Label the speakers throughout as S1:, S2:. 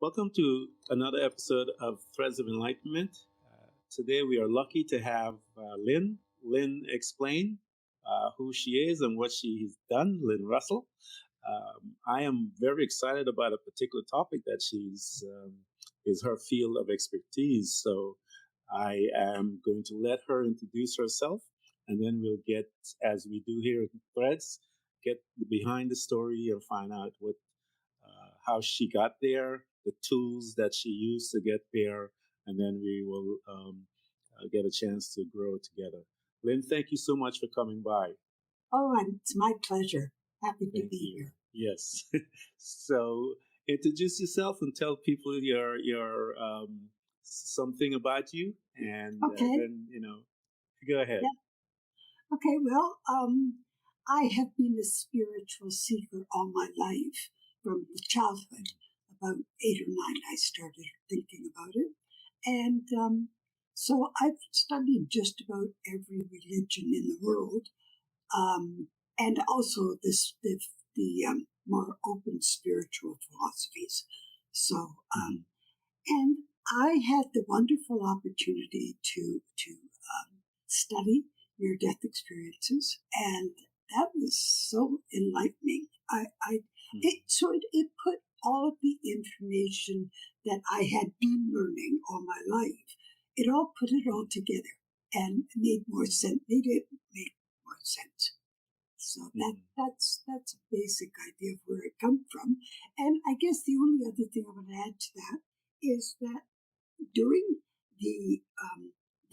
S1: Welcome to another episode of Threads of Enlightenment. Today we are lucky to have Lynn. Lynn explain who she is and what she's done, Lynn Russell. I am very excited about a particular topic that she's is her field of expertise. So I am going to let her introduce herself, and then we'll get, as we do here in Threads, get behind the story and find out how she got there, the tools that she used to get there, and then we will get a chance to grow together. Lynn, thank you so much for coming by.
S2: Oh, it's my pleasure. Happy to be here.
S1: Yes. So introduce yourself and tell people your something about you, and then go ahead.
S2: Yeah. Okay. Well, I have been a spiritual seeker all my life. From the childhood, about 8 or 9, I started thinking about it. And so I've studied just about every religion in the world, and also the more open spiritual philosophies. So, and I had the wonderful opportunity to study near-death experiences, and that was so enlightening. It put all of the information that I had been learning all my life. It all put it all together and made more sense. Made it make more sense. So that's a basic idea of where it come from. And I guess the only other thing I would add to that is that during the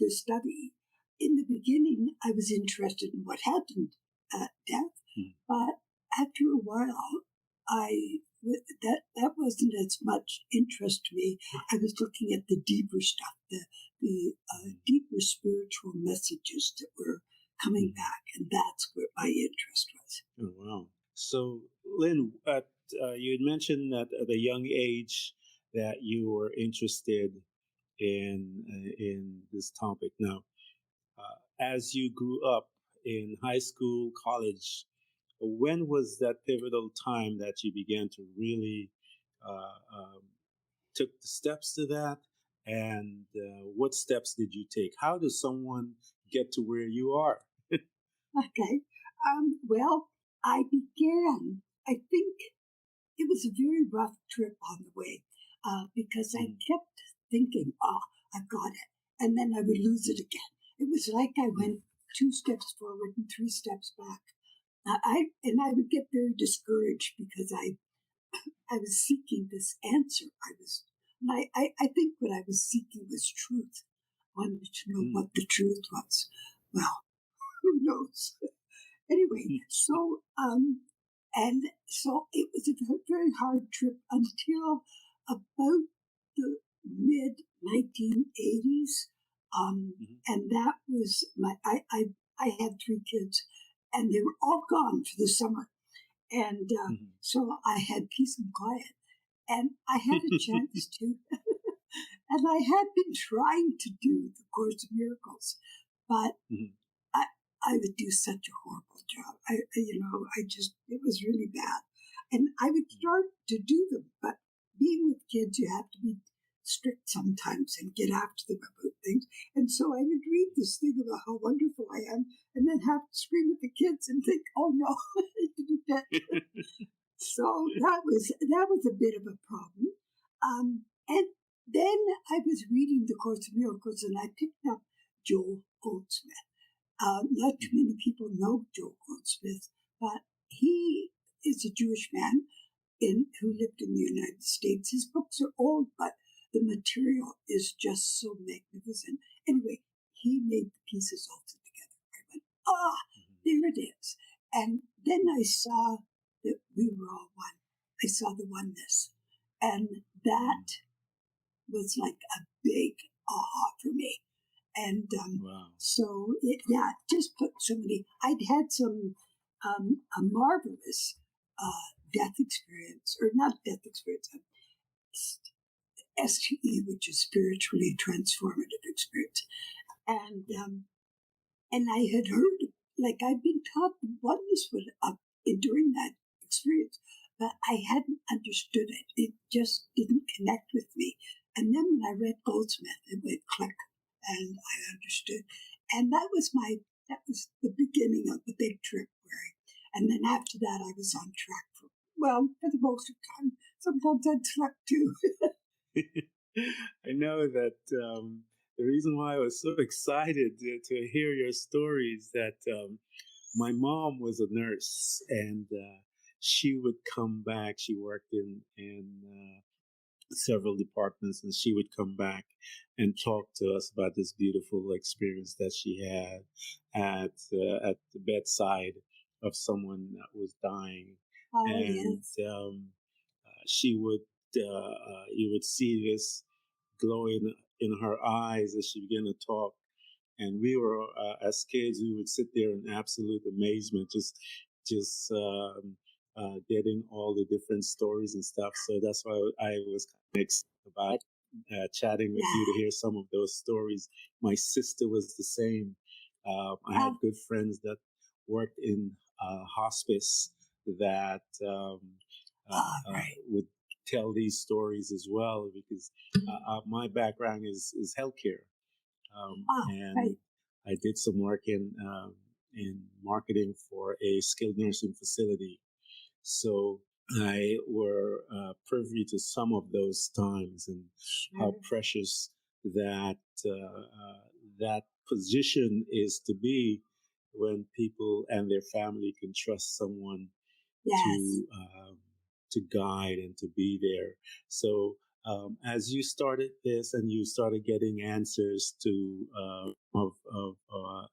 S2: study, in the beginning, I was interested in what happened at death, but after a while, that wasn't as much interest to me. I was looking at the deeper stuff, the deeper spiritual messages that were coming back, and that's where my interest was.
S1: Oh, wow. So, Lynn, you had mentioned that at a young age that you were interested in this topic. Now, as you grew up in high school, college, when was that pivotal time that you began to really took the steps to that? And what steps did you take? How does someone get to where you are?
S2: Okay. Well, I think it was a very rough trip on the way because I kept thinking, I've got it. And then I would lose it again. It was like I went 2 steps forward and 3 steps back. I would get very discouraged because I was seeking this answer. I think what I was seeking was truth. I wanted to know what the truth was. Well, who knows? Anyway, so it was a very hard trip until about the mid 1980s, and that was I had 3 kids, and they were all gone for the summer, and so I had peace and quiet, and I had a chance to, and I had been trying to do the Course of Miracles, but I would do such a horrible job. It was really bad. And I would start to do them, but being with kids, you have to be strict sometimes and get after them about things. And so I would read this thing about how wonderful I am and then have to scream at the kids and think, oh no, I didn't get it. So that was a bit of a problem. And then I was reading the Course of Miracles and I picked up Joel Goldsmith. Not too many people know Joel Goldsmith, but he is a Jewish man who lived in the United States. His books are old, but the material is just so magnificent. Anyway, he made the pieces all together. I went, there it is. And then I saw that we were all one. I saw the oneness. And that was like a big aha for me. And so it just put so many. I'd had some a marvelous death experience, or not death experience, STE, which is spiritually transformative experience, and I had heard, like I'd been taught the oneness would during that experience but I hadn't understood it. It just didn't connect with me. And then when I read Goldsmith, it went click, and I understood. And that was the beginning of the big trip. And then after that, I was on track for the most of the time. Sometimes I'd slept too.
S1: I know that the reason why I was so excited to hear your story is that my mom was a nurse, and she would come back. She worked in several departments, and she would come back and talk to us about this beautiful experience that she had at the bedside of someone that was dying.
S2: Oh,
S1: And
S2: yes.
S1: she would, you would see this glow in her eyes as she began to talk. And we were, as kids, we would sit there in absolute amazement, just getting all the different stories and stuff. So that's why I was kind of excited about chatting with you to hear some of those stories. My sister was the same. I had good friends that worked in hospice that would tell these stories as well, because my background is healthcare. And I did some work in marketing for a skilled nursing facility. So I were privy to some of those times and how precious that that position is to be when people and their family can trust someone to guide and to be there. So as you started this and you started getting answers to of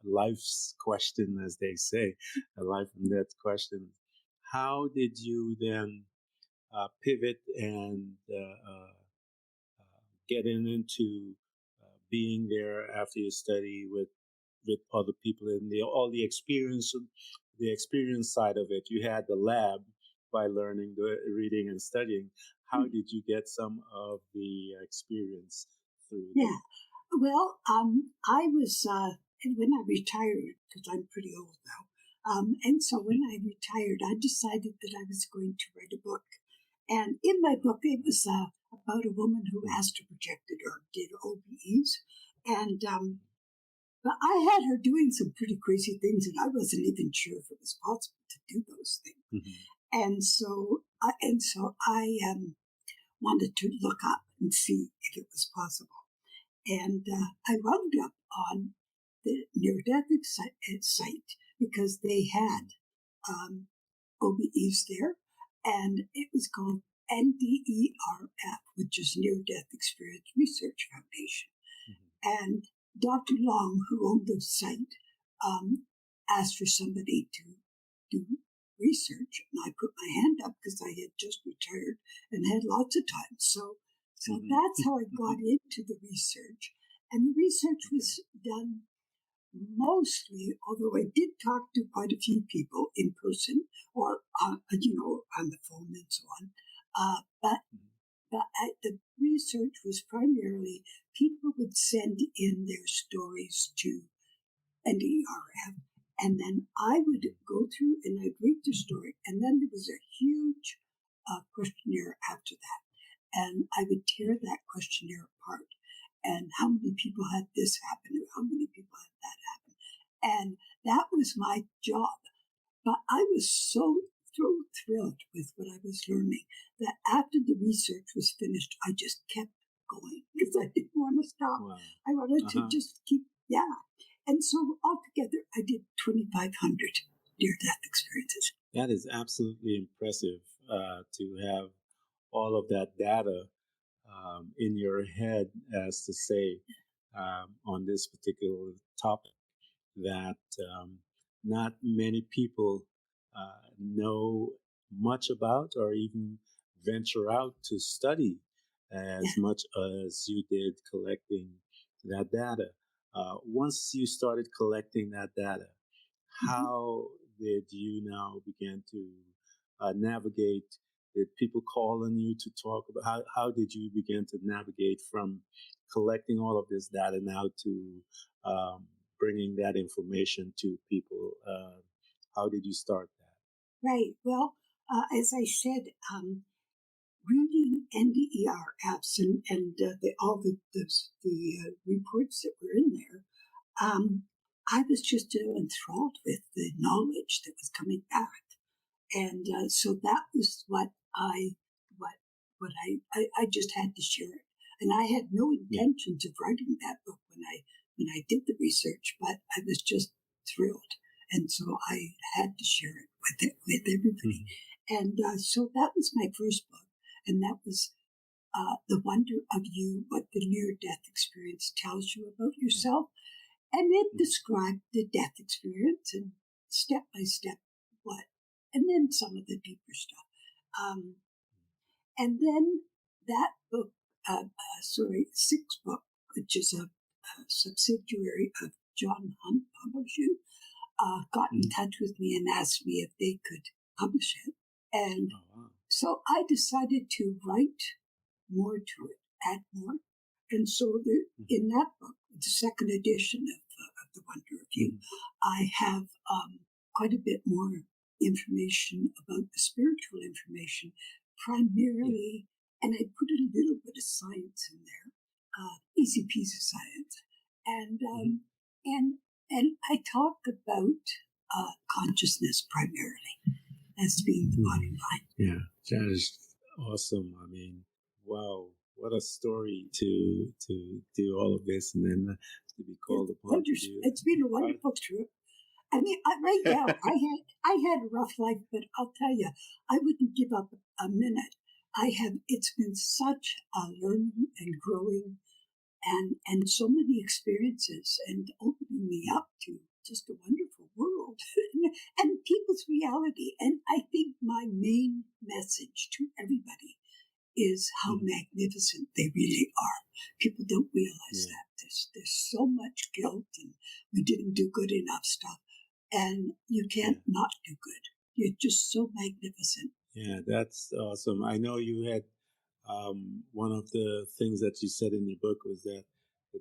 S1: life's question, as they say, a life and death question, how did you then pivot and getting into being there after you study with other people and all the experience side of it? You had the lab by learning, the reading and studying. How did you get some of the experience through?
S2: Yeah. Well, I was, when I retired, because I'm pretty old now, and so when I retired, I decided that I was going to write a book. And in my book, it was about a woman who astral projected or did OBEs. And but I had her doing some pretty crazy things, and I wasn't even sure if it was possible to do those things. And so I wanted to look up and see if it was possible. And I wound up on the near-death site because they had OBEs there, and it was called NDERF, which is Near-Death Experience Research Foundation. And Dr. Long, who owned the site, asked for somebody to do research, and I put my hand up because I had just retired and had lots of time. So that's how I got into the research. And the research was done mostly, although I did talk to quite a few people in person or, on the phone and so on. But the research was primarily people would send in their stories to NDERF, and then I would go through and I'd read the story, and then there was a huge questionnaire after that. And I would tear that questionnaire apart. And how many people had this happen? Or how many people had that happen? And that was my job. But I was so thrilled with what I was learning that after the research was finished, I just kept going because I didn't want to stop. Wow. I wanted to just keep, And so altogether, I did 2,500 near-death experiences.
S1: That is absolutely impressive to have all of that data in your head, as to say, on this particular topic that not many people know much about or even venture out to study as much as you did collecting that data. Once you started collecting that data, how did you now begin to navigate? Did people call on you to talk about how did you begin to navigate from collecting all of this data now to bringing that information to people? How did you start that?
S2: Right. Well, as I said, reading NDERFs and all the reports that were in there, I was just enthralled with the knowledge that was coming back, and so that was what I just had to share it. And I had no intentions of writing that book when I did the research, but I was just thrilled, and so I had to share it with everybody. And so that was my first book, and that was The Wonder of You, What the Near-Death Experience Tells You About Yourself. And it described the death experience and step by step and then some of the deeper stuff. And then that book, sixth book, which is a subsidiary of John Hunt Publishing, got in touch with me and asked me if they could publish it. And so I decided to write more to it, add more. And so in that book, the second edition of The Wonder of You, I have quite a bit more information about the spiritual information, primarily, and I put a little bit of science in there, easy peasy science, and I talk about consciousness primarily as being the bottom line.
S1: Yeah, that is awesome. I mean, wow, what a story to do all of this and then to be called upon to do.
S2: It's been a wonderful trip. I mean, right now I had a rough life, but I'll tell you, I wouldn't give up a minute. It's been such a learning and growing, and so many experiences, and opening me up to just a wonderful world and people's reality. And I think my main message to everybody is how magnificent they really are. People don't realize that. There's so much guilt, and we didn't do good enough stuff. And you can't not do good. You're just so magnificent.
S1: Yeah, that's awesome. I know you had one of the things that you said in your book was that the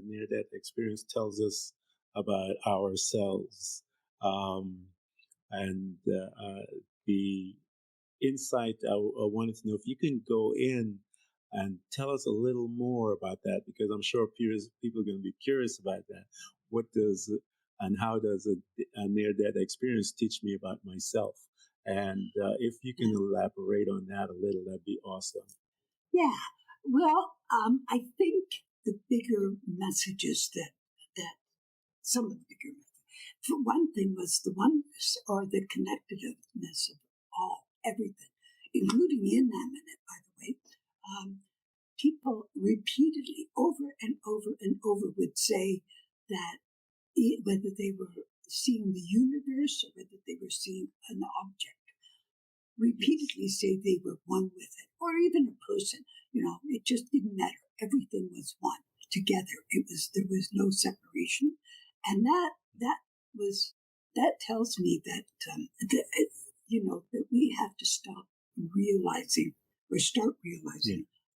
S1: near-death experience tells us about ourselves, and the insight. I wanted to know if you can go in and tell us a little more about that, because I'm sure people are going to be curious about that. What does and how does a near-death experience teach me about myself? And if you can elaborate on that a little, that'd be awesome.
S2: Yeah. Well, I think the bigger messages that some of the bigger messages, for one thing, was the oneness or the connectedness of everything, including inanimate, by the way. People repeatedly, over and over and over, would say that whether they were seeing the universe or whether they were seeing an object, repeatedly say they were one with it, or even a person. It just didn't matter. Everything was one together. There was no separation, and that tells me that that we have to start realizing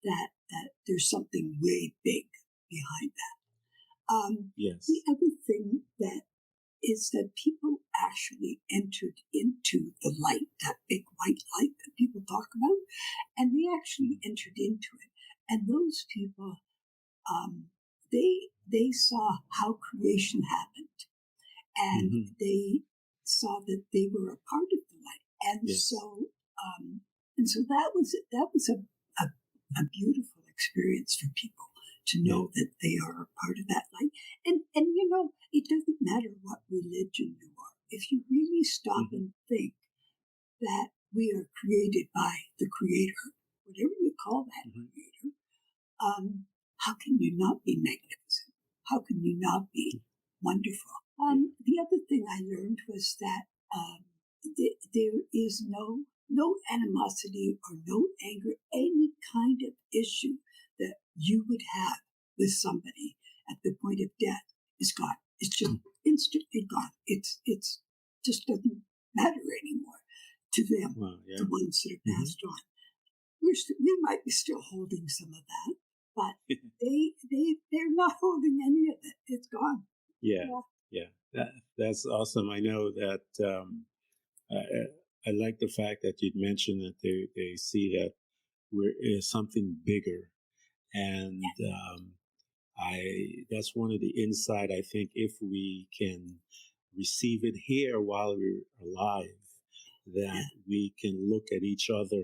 S2: that there's something way big behind that.
S1: Yes.
S2: The other thing that is that people actually entered into the light, that big white light that people talk about, and they actually entered into it. And those people, they saw how creation happened, and they saw that they were a part of the light, and so that was a beautiful experience for people to know that they are a part of that light. And it doesn't matter what religion you are. If you really stop and think that we are created by the Creator, whatever you call that Creator, how can you not be magnificent? How can you not be wonderful? The other thing I learned was that there is no animosity or no anger, any kind of issue that you would have with somebody at the point of death is gone. It's just instantly gone. It's just doesn't matter anymore to them, the ones that have passed on. We might be still holding some of that, but they're not holding any of it. It's gone.
S1: Yeah. That's awesome. I know that I like the fact that you'd mentioned that they see that we're something bigger, and that's one of the insight. I think if we can receive it here while we're alive, that we can look at each other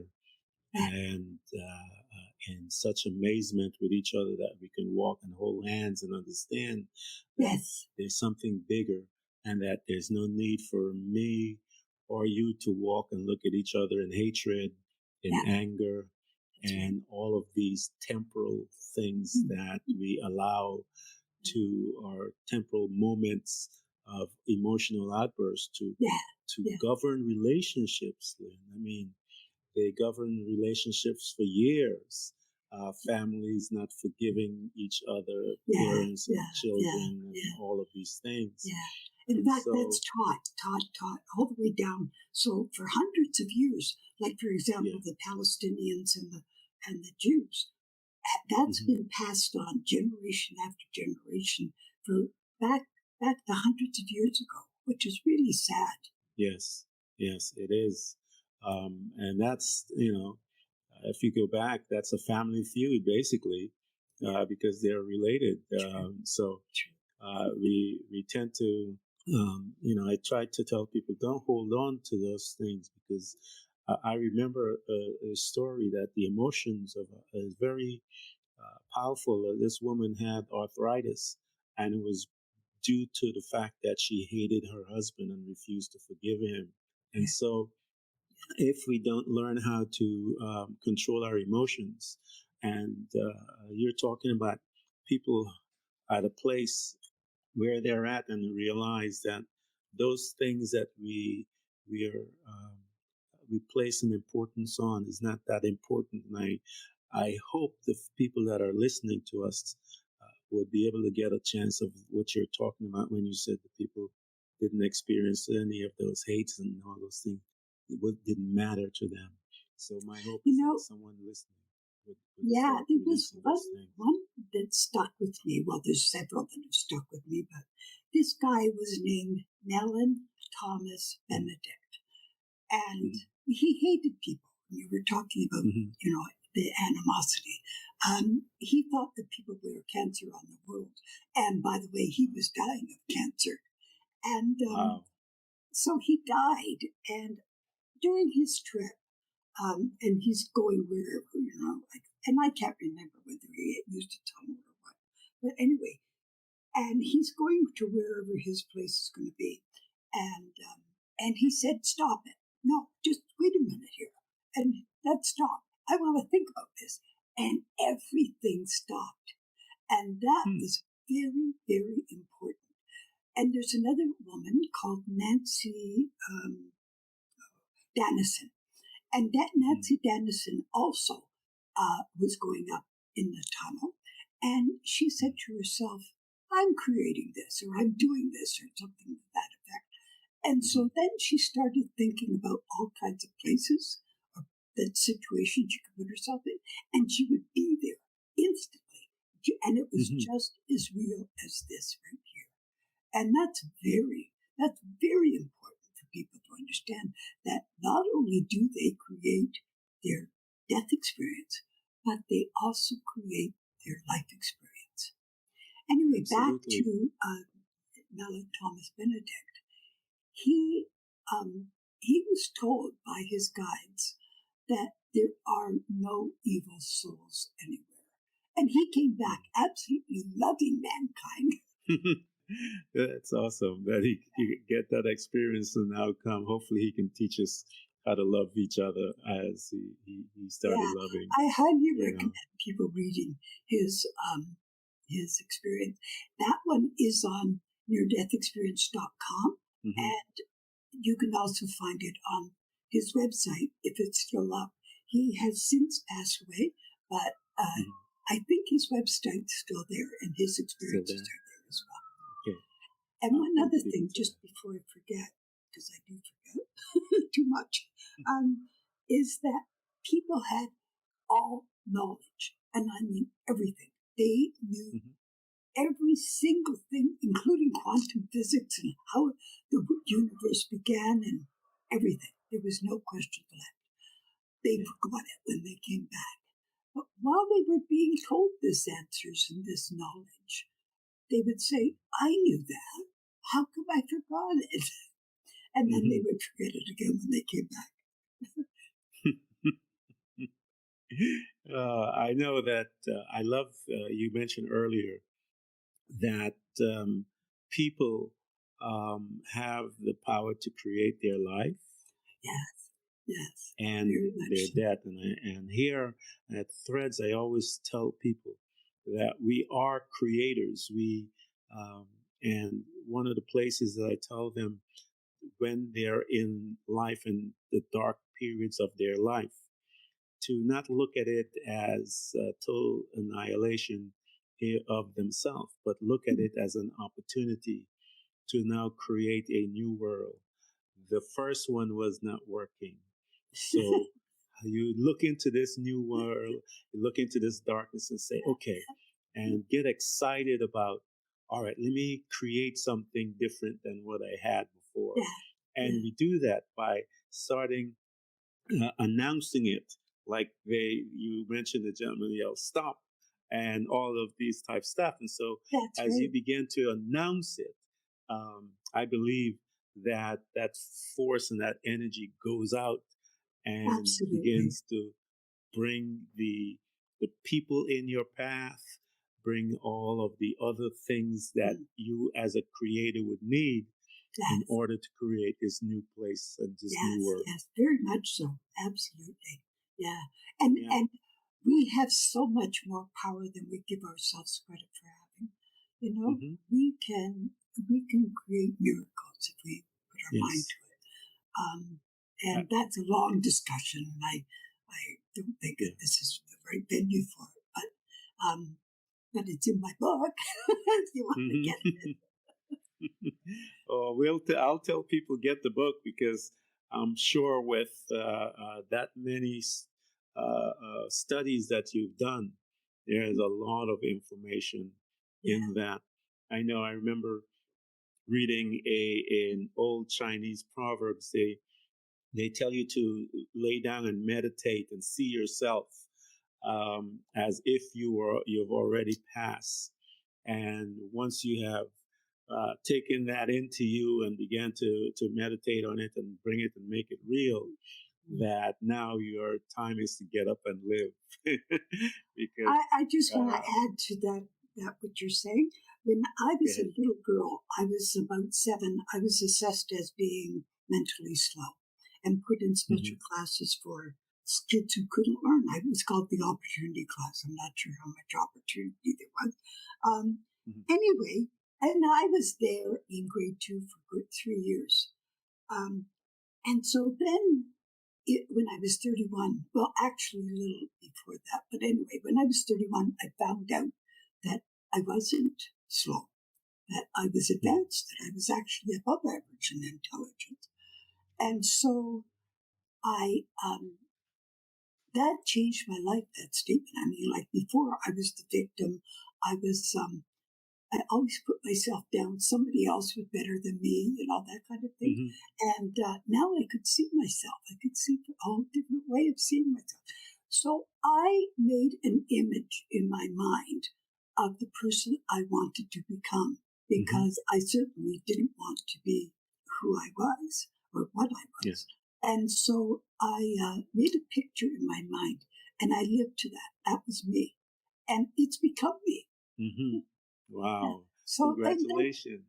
S1: and in such amazement with each other that we can walk and hold hands and understand that there's something bigger, and that there's no need for me or you to walk and look at each other in hatred, in anger, and all of these temporal things that we allow to our temporal moments of emotional outbursts to govern relationships, Lynn. I mean, they govern relationships for years. Families not forgiving each other, parents and children, and all of these things.
S2: In fact, that's taught all the way down. So for hundreds of years, like for example, the Palestinians and the Jews, that's been passed on generation after generation for back to hundreds of years ago, which is really sad.
S1: Yes, it is. And that's, if you go back, that's a family feud, basically, because they're related. We tend to, I try to tell people, don't hold on to those things, because I remember a story that the emotions of is very powerful. This woman had arthritis, and it was due to the fact that she hated her husband and refused to forgive him. And so if we don't learn how to control our emotions, and you're talking about people at a place where they're at and realize that those things that we place an importance on is not that important. And I hope the people that are listening to us would be able to get a chance of what you're talking about when you said that people didn't experience any of those hates and all those things. What didn't matter to them. So my hope is that someone listening would
S2: there was one that stuck with me. Well, there's several that have stuck with me, but this guy was named Mellon Thomas Benedict, and he hated people. You were talking about, the animosity. He thought that people were cancer on the world, and by the way, he was dying of cancer, and so he died. And during his trip, and he's going wherever, and I can't remember whether he used a tunnel or what, but anyway, and he's going to wherever his place is going to be, and he said, "Stop it! No, just wait a minute here, and let's stop. I want to think about this," and everything stopped, and that was very, very important. And there's another woman called Nancy Dennison. And that Nancy Dennison also was going up in the tunnel. And she said to herself, "I'm creating this, or I'm doing this," or something to that effect. And so then she started thinking about all kinds of places or that situations she could put herself in. And she would be there instantly. And it was just as real as this right here. And that's very important for people to understand, that not only do they create their death experience, but they also create their life experience. Anyway, back to Mellon Thomas Benedict. He was told by his guides that there are no evil souls anywhere. And he came back absolutely loving mankind.
S1: That's awesome that he get that experience and outcome. Hopefully he can teach us how to love each other as he started loving.
S2: I highly recommend people reading his experience. That one is on neardeathexperience.com, and you can also find it on his website if it's still up. He has since passed away, but I think his website's still there, and his experiences are there as well.
S1: Okay.
S2: And one other thing, just before I forget, because I do forget too much, is that people had all knowledge, and I mean everything. They knew every single thing, including quantum physics and how the universe began and everything. There was no question left. They forgot it when they came back. But while they were being told these answers and this knowledge, they would say, I knew that. How come I forgot it? And then they would forget it again when they came back.
S1: I know that I love, you mentioned earlier that people have the power to create their life.
S2: Yes,
S1: and their death. And here at Threads, I always tell people that we are creators. And one of the places that I tell them when they're in life in the dark periods of their life, to not look at it as total annihilation of themselves, but look at it as an opportunity to now create a new world. The first one was not working. So you look into this new world, you look into this darkness and say, okay, and get excited about, all right, let me create something different than what I had before. And we do that by starting announcing it, like you mentioned the gentleman yelled, stop, and all of these type stuff. And so you begin to announce it, I believe that force and that energy goes out and begins to bring the people in your path, bring all of the other things that you as a creator would need in order to create this new place and this new world.
S2: Yes, very much so. Absolutely. Yeah. And we have so much more power than we give ourselves credit for having. You know, we can create miracles if we put our mind to it. And that's a long discussion, and I don't think that this is the right venue for it, but it's in my book if you want to get it.
S1: I'll tell people get the book, because I'm sure with that many studies that you've done, there's a lot of information in that. I know I remember reading an old Chinese proverbs. They tell you to lay down and meditate and see yourself as if you've already passed. And once you have taken that into you and began to meditate on it and bring it and make it real, that now your time is to get up and live. Because
S2: I just want to add to that what you're saying. When I was a little girl, I was about 7, I was assessed as being mentally slow and put in special classes for kids who couldn't learn. It was called the opportunity class. I'm not sure how much opportunity there was. Anyway, and I was there in grade 2 for good 3 years. And so then when I was 31, well, actually a little before that, but anyway, when I was 31, I found out that I wasn't slow, that I was advanced, that I was actually above average in intelligence. And so that changed my life, that statement. I mean, like before, I was the victim. I always put myself down. Somebody else was better than me, that kind of thing. And now I could see myself. I could see a whole different way of seeing myself. So I made an image in my mind of the person I wanted to become, because I certainly didn't want to be who I was or what I was.
S1: Yes.
S2: And so I made a picture in my mind, and I lived to that. That was me. And it's become me.
S1: Wow.
S2: Yeah. So
S1: congratulations.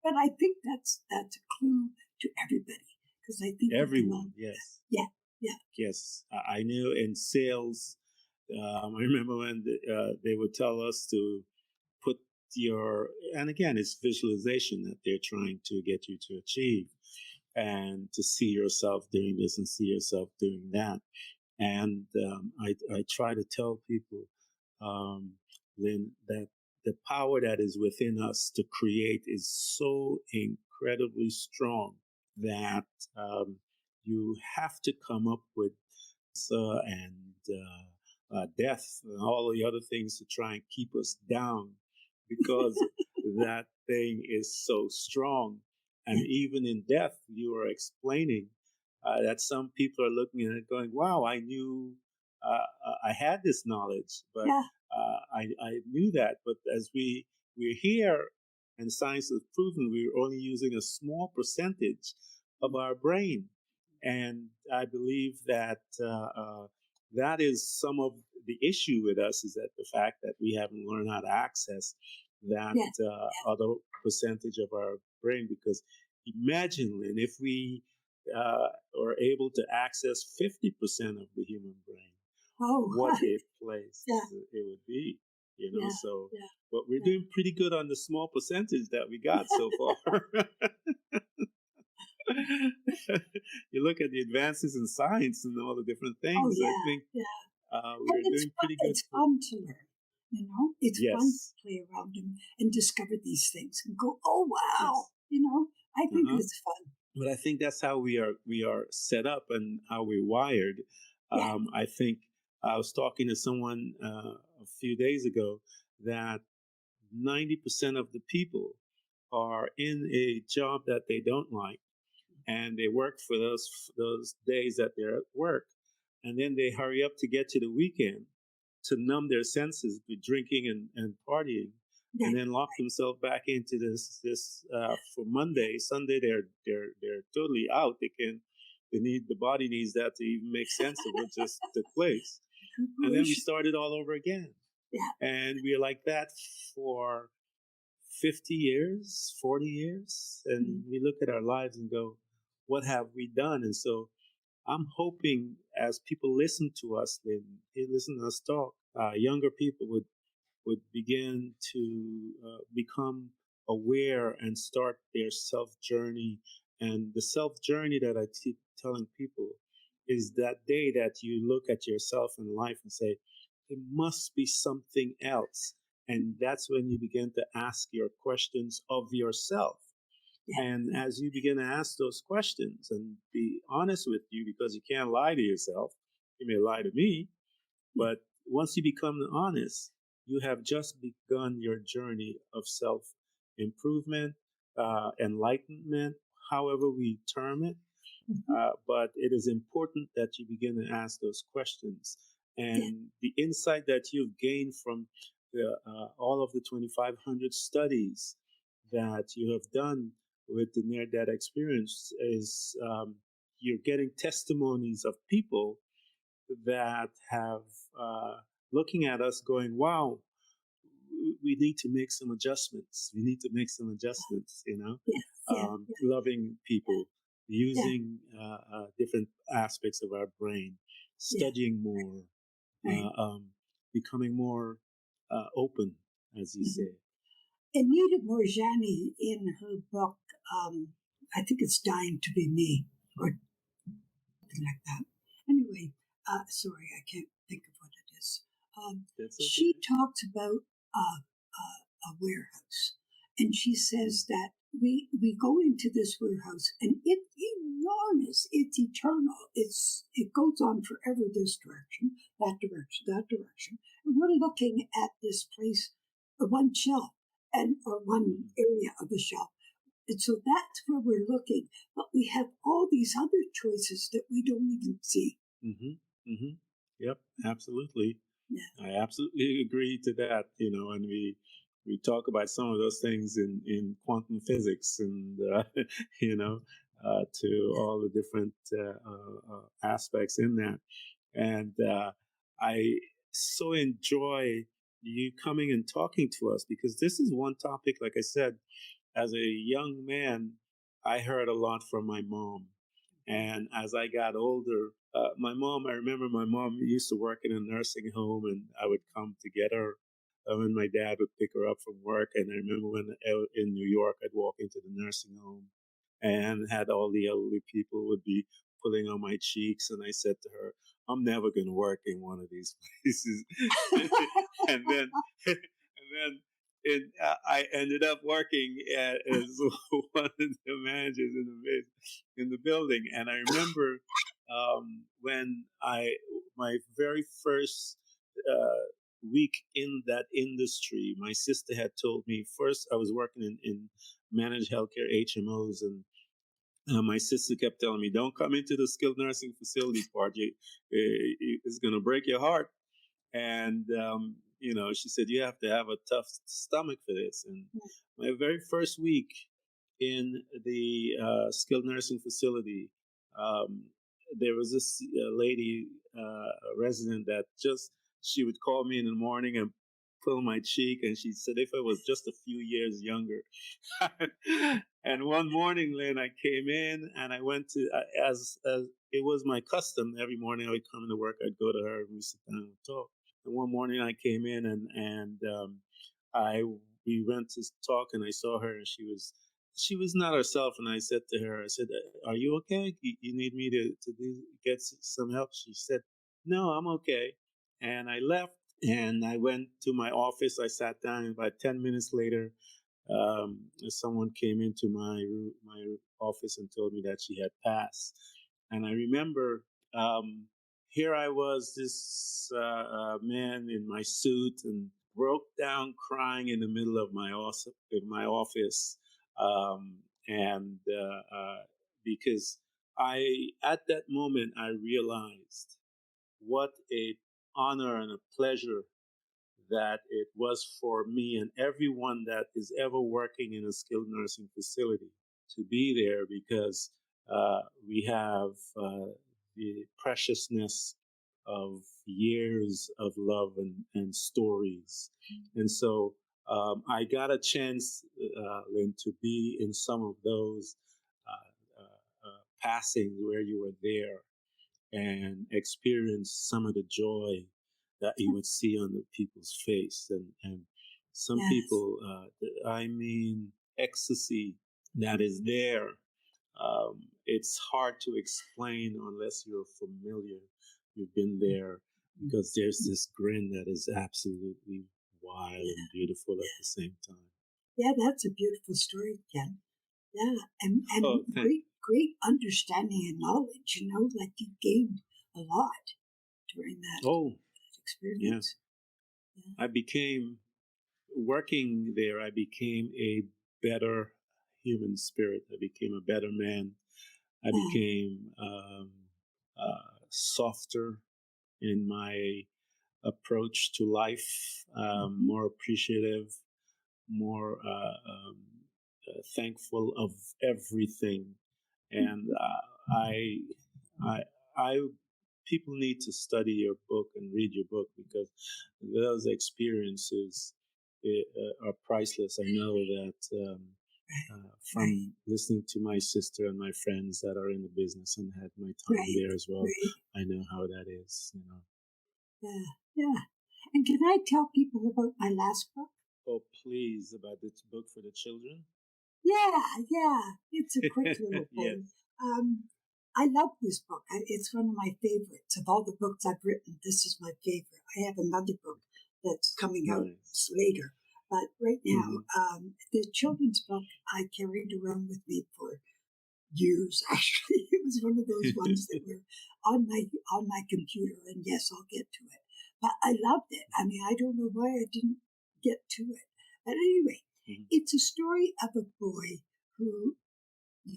S2: But I think that's a clue to everybody, because I think
S1: everyone, yes. Yes. I knew in sales, I remember when they would tell us to put and again, it's visualization that they're trying to get you to achieve, and to see yourself doing this and see yourself doing that. And I try to tell people, Lynn, that the power that is within us to create is so incredibly strong that you have to come up with death and all the other things to try and keep us down, because that thing is so strong. And even in death, you are explaining that some people are looking at it going, wow, I knew I had this knowledge, but
S2: Yeah.
S1: I knew that. But as we're here and science has proven we're only using a small percentage of our brain. And I believe that that is some of the issue with us, is that the fact that we haven't learned how to access that
S2: Yeah.
S1: other percentage of our brain. Because imagine, Lynn, if we are able to access 50% of the human brain, what a place
S2: Yeah.
S1: it would be, you know.
S2: Yeah.
S1: So,
S2: Yeah.
S1: but we're doing pretty good on the small percentage that we got so far. You look at the advances in science and all the different
S2: Oh
S1: things. I
S2: yeah.
S1: think
S2: Yeah.
S1: we
S2: And
S1: are doing pretty good.
S2: it's fun to learn. You know, it's fun to
S1: Yes,
S2: play around and discover these things and go, oh wow.
S1: yes.
S2: You know, I think
S1: Uh-huh.
S2: it's fun.
S1: But I think that's how we are set up and how we're wired.
S2: Yeah.
S1: I think I was talking to someone a few days ago that 90% of the people are in a job that they don't like, and they work for those days that they're at work, and then they hurry up to get to the weekend to numb their senses with drinking and partying,
S2: Yeah.
S1: and then lock themselves back into this for Monday, Sunday. They're totally out. The body needs that to even make sense of what just took place, and then we start it all over again.
S2: Yeah.
S1: And we're like that for 50 years, 40 years, and we look at our lives and go, what have we done? And so I'm hoping as people listen to us, they listen to us talk, younger people would begin to become aware and start their self journey. And the self journey that I keep telling people is that day that you look at yourself in life and say, there must be something else. And that's when you begin to ask your questions of yourself. And as you begin to ask those questions and be honest with you, because you can't lie to yourself, you may lie to me, but once you become honest, you have just begun your journey of self improvement, enlightenment, however we term it. But it is important that you begin to ask those questions. And the insight that you've gained from all of the 2,500 studies that you have done with the near death experience is you're getting testimonies of people that have looking at us going, wow, we need to make some adjustments. We need to make some adjustments, you know, loving people, using different aspects of our brain, studying more, becoming more open, as you say.
S2: Anita Moorjani, in her book, I think it's Dying to Be Me, or something like that. Anyway, sorry, I can't think of what it is. She talks about a warehouse, and she says that we go into this warehouse, and it's enormous, it's eternal, it goes on forever, this direction, that direction, that direction, and we're looking at this place, one shelf, or one area of a shelf. And so that's where we're looking, but we have all these other choices that we don't even see.
S1: Yep, absolutely.
S2: Yeah.
S1: I absolutely agree to that. You know, and we talk about some of those things in quantum physics, and you know, to all the different aspects in that. And I so enjoy you coming and talking to us, because this is one topic, like I said, as a young man, I heard a lot from my mom. And as I got older, I remember my mom used to work in a nursing home, and I would come to get her when my dad would pick her up from work. And I remember when in New York, I'd walk into the nursing home and had all the elderly people would be pulling on my cheeks. And I said to her, I'm never going to work in one of these places. and then, I ended up working as one of the managers in the building. And I remember when my very first week in that industry, my sister had told me, first I was working in managed healthcare HMOs, and My sister kept telling me, "Don't come into the skilled nursing facility part. It's going to break your heart." And she said, "You have to have a tough stomach for this." And my very first week in the skilled nursing facility, um, there was this lady, a resident, that she would call me in the morning and pull my cheek, and she said if I was just a few years younger. And one morning, Lynn, I came in and I went to, as it was my custom, every morning I would come into work, I'd go to her and we sit down and talk. And one morning I came in and I we went to talk, and I saw her, and she was not herself. And I said to her, I said, "Are you okay? You need me to get some help?" She said, "No, I'm okay." And I left, and I went to my office. I sat down, and about 10 minutes later, someone came into my office and told me that she had passed. And I remember, here I was, this man in my suit, and broke down crying in the middle of my office, and because at that moment I realized what a honor and a pleasure that it was for me and everyone that is ever working in a skilled nursing facility to be there, because we have the preciousness of years of love and stories. And so I got a chance, Lynn, to be in some of those passings where you were there, and experience some of the joy that you would see on the people's face. And some people, ecstasy that is there. It's hard to explain unless you're familiar, you've been there, because there's this grin that is absolutely wild and beautiful at the same time.
S2: Yeah, that's a beautiful story, Ken. Yeah, and great understanding and knowledge. Like you gained a lot during that experience.
S1: Yeah. Working there, I became a better human spirit. I became a better man. I became softer in my approach to life, more appreciative, more thankful of everything. And I people need to study your book and read your book, because those experiences are priceless. I know that from listening to my sister and my friends that are in the business and had my time there as well. I know how that is.
S2: Yeah. And can I tell people about my last book?
S1: Oh, please, about this book for the children?
S2: Yeah. It's a quick little thing. I love this book. It's one of my favorites. Of all the books I've written, this is my favorite. I have another book that's coming out later. But right now, the children's book I carried around with me for years, actually. It was one of those ones that were on my computer, and yes, I'll get to it. But I loved it. I mean, I don't know why I didn't get to it. But anyway, it's a story of a boy who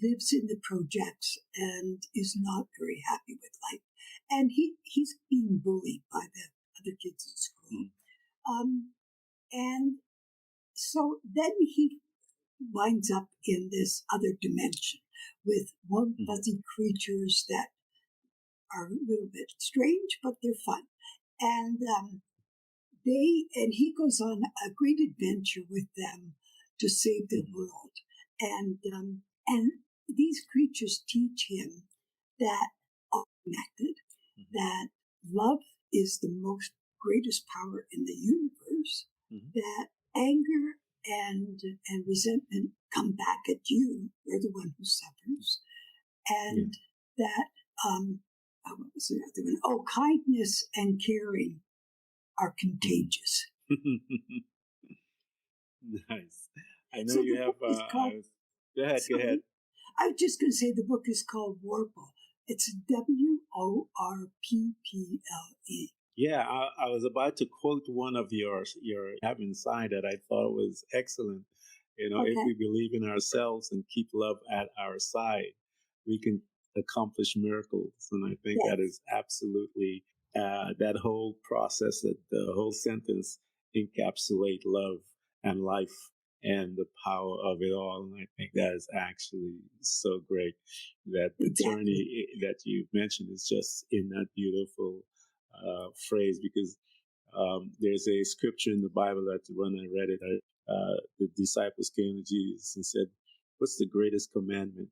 S2: lives in the projects and is not very happy with life. And he's being bullied by the other kids at school. And so then he winds up in this other dimension with warm, fuzzy creatures that are a little bit strange, but they're fun. And he goes on a great adventure with them to save the world. And these creatures teach him that all connected, that love is the most greatest power in the universe, that anger and resentment come back at you. You're the one who suffers. And that, what was the other one? Oh, kindness and caring are contagious.
S1: Nice. I know you have. Go ahead.
S2: I was just going to say the book is called Warple. It's WORPPLE.
S1: Yeah, I was about to quote one of your have inside that I thought was excellent. If we believe in ourselves and keep love at our side. we can accomplish miracles. And I think that is absolutely that whole process, that the whole sentence encapsulate love and life and the power of it all. And I think that is actually so great that the journey that you mentioned is just in that beautiful phrase, because there's a scripture in the Bible that when I read it, the disciples came to Jesus and said, "What's the greatest commandment?"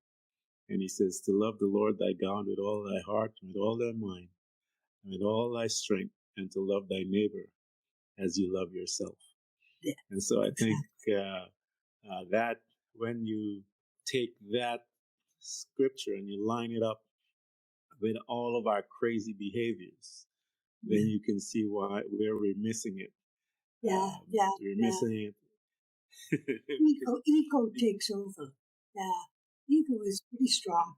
S1: And he says, "To love the Lord thy God with all thy heart, with all thy mind, and with all thy strength, and to love thy neighbor as you love yourself."
S2: Yeah,
S1: and so I think that when you take that scripture and you line it up with all of our crazy behaviors, then you can see where we're missing it. We're missing it.
S2: Ego takes over. Yeah, ego is pretty strong.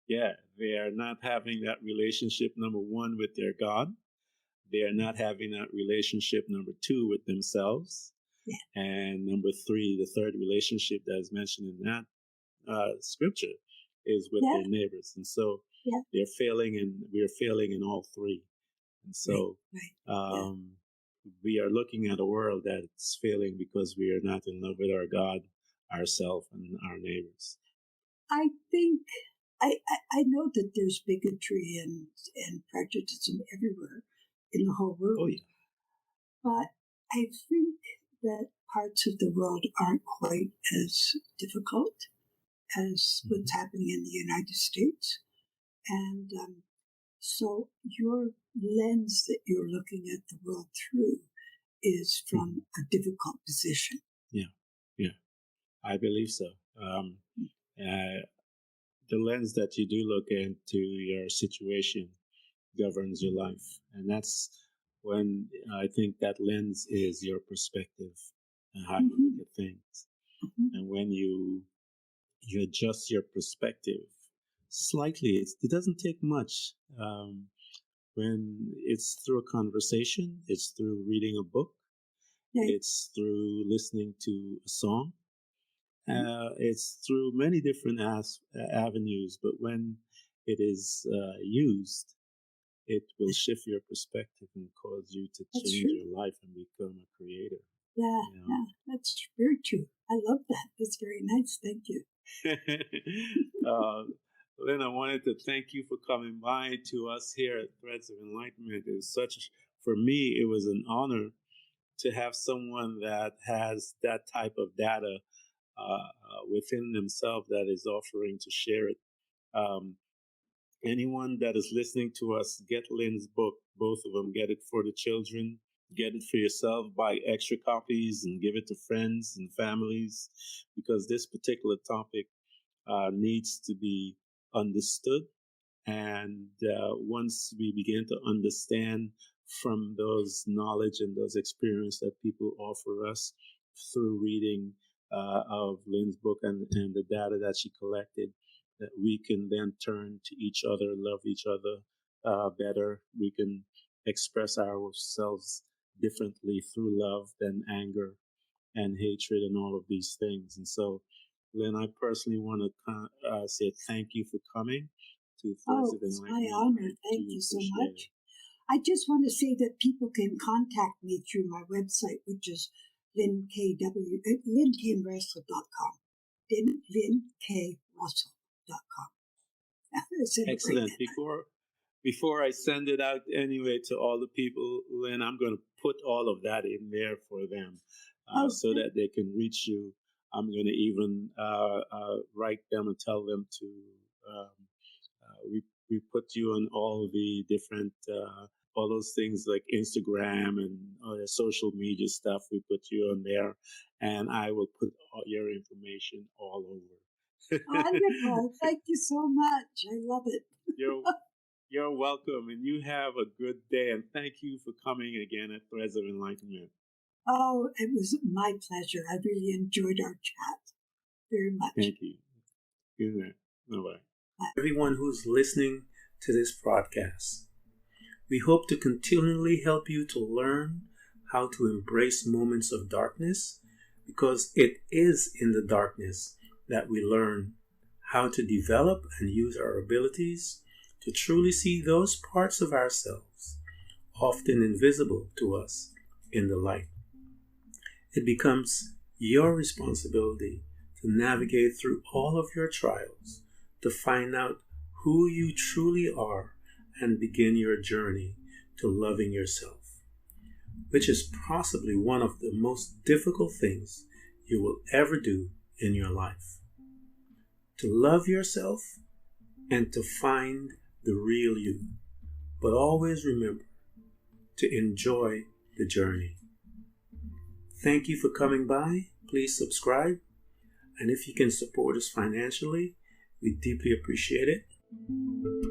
S1: Yeah, they are not having that relationship, number one, with their God. They are not having that relationship, number two, with themselves.
S2: Yeah.
S1: And number three, the third relationship that is mentioned in that scripture is with their neighbors. And so they're failing, and we're failing in all three. And so we are looking at a world that's failing because we are not in love with our God, ourselves, and our neighbors.
S2: I think I know that there's bigotry and prejudice everywhere in the whole world.
S1: Oh, yeah.
S2: But I think that parts of the world aren't quite as difficult as what's happening in the United States. And so your lens that you're looking at the world through is from a difficult position.
S1: Yeah, I believe so. The lens that you do look into your situation governs your life. And that's when I think that lens is your perspective and how you look at things. And when you adjust your perspective slightly, it doesn't take much. When it's through a conversation, it's through reading a book, it's through listening to a song, it's through many different avenues. But when it is used, it will shift your perspective and cause you to change your life and become a creator.
S2: Yeah, that's very true. I love that. That's very nice. Thank you.
S1: Lynn, I wanted to thank you for coming by to us here at Threads of Enlightenment. It was for me, it was an honor to have someone that has that type of data within themselves that is offering to share it. Anyone that is listening to us, get Lynn's book, both of them. Get it for the children, get it for yourself, buy extra copies and give it to friends and families, because this particular topic needs to be understood. And once we begin to understand from those knowledge and those experience that people offer us through reading of Lynn's book and the data that she collected, that we can then turn to each other, love each other better. We can express ourselves differently through love than anger and hatred and all of these things. And so, Lynn, I personally want to say thank you for coming to Threads of Enlightenment.
S2: It's my honor. Thank you so much. I just want to say that people can contact me through my website, which is lynnKrussell.com. lynnKrussell.com.
S1: Excellent. Before I send it out anyway to all the people, Lynn, I'm going to put all of that in there for them so that they can reach you. I'm going to even write them and tell them to, we put you on all the different, all those things like Instagram and social media stuff. We put you on there, and I will put all your information all over.
S2: Wonderful. Thank you so much. I love it.
S1: You're welcome, and you have a good day. And thank you for coming again at Threads of Enlightenment.
S2: Oh, it was my pleasure. I really enjoyed our chat very much.
S1: Thank you. Good night. Bye-bye. Everyone who's listening to this broadcast, we hope to continually help you to learn how to embrace moments of darkness, because it is in the darkness that we learn how to develop and use our abilities to truly see those parts of ourselves, often invisible to us, in the light. It becomes your responsibility to navigate through all of your trials, to find out who you truly are and begin your journey to loving yourself, which is possibly one of the most difficult things you will ever do in your life. To love yourself and to find the real you, but always remember to enjoy the journey. Thank you for coming by. Please subscribe. And if you can support us financially, we deeply appreciate it.